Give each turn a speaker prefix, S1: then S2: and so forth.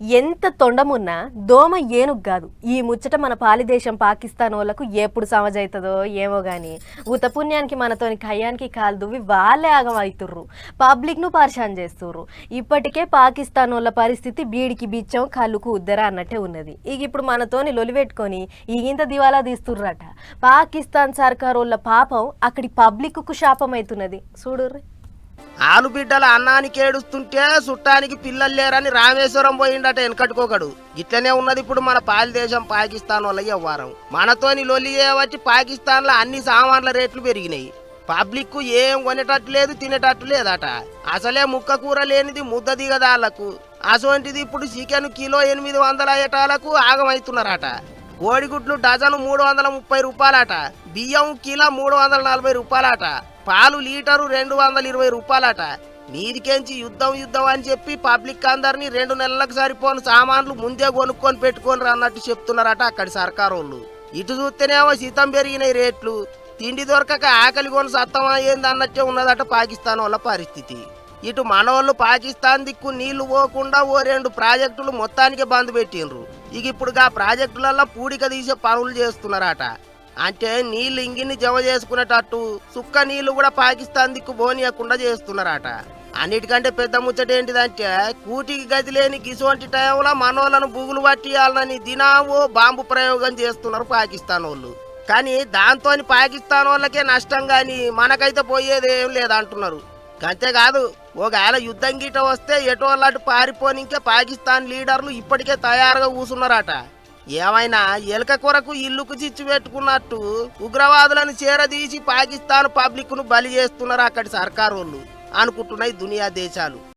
S1: ఎంత తొండమున్నా దోమ ఏనుగు కాదు. ఈ ముచ్చట మన పాలిదేశం పాకిస్తాన్ వాళ్ళకు ఎప్పుడు సమజైతుందో ఏమో గాని ఉతపుణ్యానికి మనతోని కయ్యానికి కాలు దువ్వి వాళ్ళే ఆగమవుతుర్రు, పబ్లిక్ను పరిశాన్ చేస్తుర్రు. ఇప్పటికే పాకిస్తాన్ వాళ్ళ పరిస్థితి బీడికి బిచ్చం కళ్ళుకు ఉద్దర అన్నట్టే ఉన్నది. ఇక ఇప్పుడు మనతోని లొలిపెట్టుకొని ఈగింత దివాలా తీస్తుర్రట. పాకిస్తాన్ సర్కార్ వాళ్ళ పాపం అక్కడి పబ్లిక్కు శాపం అవుతున్నది చూడుర్రి.
S2: ఆలుబిడ్డల అన్నానికి ఏడుస్తుంటే చుట్టానికి పిల్లలు లేరని రామేశ్వరం పోయిండట వెనకట్టుకోకడు. ఇట్లనే ఉన్నది ఇప్పుడు మన పాలిదేశం పాకిస్తాన్ వాళ్ళ వ్యవహారం. మనతోని లొల్లి చేయబట్టి పాకిస్తాన్ లో అన్ని సామాన్ల రేట్లు పెరిగినాయి. పబ్లిక్ ఏం కొనేటట్టు లేదు, తినేటట్టు లేదట. అసలే ముక్క కూర లేనిది ముద్ద దిగదాళ్లకు. అసోంటిది ఇప్పుడు చికెన్ కిలో 800 అయ్యేటాలకు ఆగమవుతున్నారట. కోడిగుడ్లు డజను 330 రూపాయలట. బియ్యం కిలో 340 రూపాయలట. పాలు లీటరు 220 రూపాయలట. మీదికెంచి యుద్ధం అని చెప్పి పబ్లిక్ అందరినీ 2 నెలలకు సరిపోని సామాన్లు ముందే కొనుక్కొని పెట్టుకొని అన్నట్టు చెప్తున్నారట అక్కడి సర్కారు వాళ్ళు. ఇటు చూస్తేనేమో శీతం పెరిగినాయి రేట్లు. తిండి దొరకక ఆకలి కొని సత్తమా ఏంది అన్నట్టే ఉన్నదట పాకిస్తాన్ వాళ్ళ పరిస్థితి. ఇటు మనోళ్ళు పాకిస్తాన్ దిక్కు నీళ్లు పోకుండా ఓ 2 ప్రాజెక్టులు మొత్తానికి బంద్ పెట్టిండ్రు. ఇక ఇప్పుడు ఆ ప్రాజెక్టులలో పూడిక తీసే పనులు చేస్తున్నారట. అంటే నీళ్లు ఇంగిన్ని జమ చేసుకునేటట్టు సుక్క నీళ్లు కూడా పాకిస్తాన్ దిక్కు పోనీయకుండా చేస్తున్నారట. అన్నిటికంటే పెద్ద ముచ్చట ఏంటిదంటే కూటికి గది లేని గిసోంటి టైంలో మనోళ్ళను బుగులు పట్టియాలని దినావో బాంబు ప్రయోగం చేస్తున్నారు పాకిస్తాన్ వాళ్ళు. కానీ దాంతో పాకిస్తాన్ వాళ్ళకే నష్టం గాని మనకైతే పోయేదేం లేదంటున్నారు. అంతేకాదు ఒకవేళ యుద్ధం గీట వస్తే ఎటోళ్ళటు పారిపోనికే పాకిస్తాన్ లీడర్లు ఇప్పటికే తయారుగా కూసున్నారట. ఏమైనా ఎలక కొరకు ఇల్లుకు చిచ్చు పెట్టుకున్నట్టు ఉగ్రవాదులను చేరదీసి పాకిస్తాన్ పబ్లిక్ ను బలి చేస్తున్నారు అక్కడి సర్కారు వాళ్ళు అనుకుంటున్నాయి దునియా దేశాలు.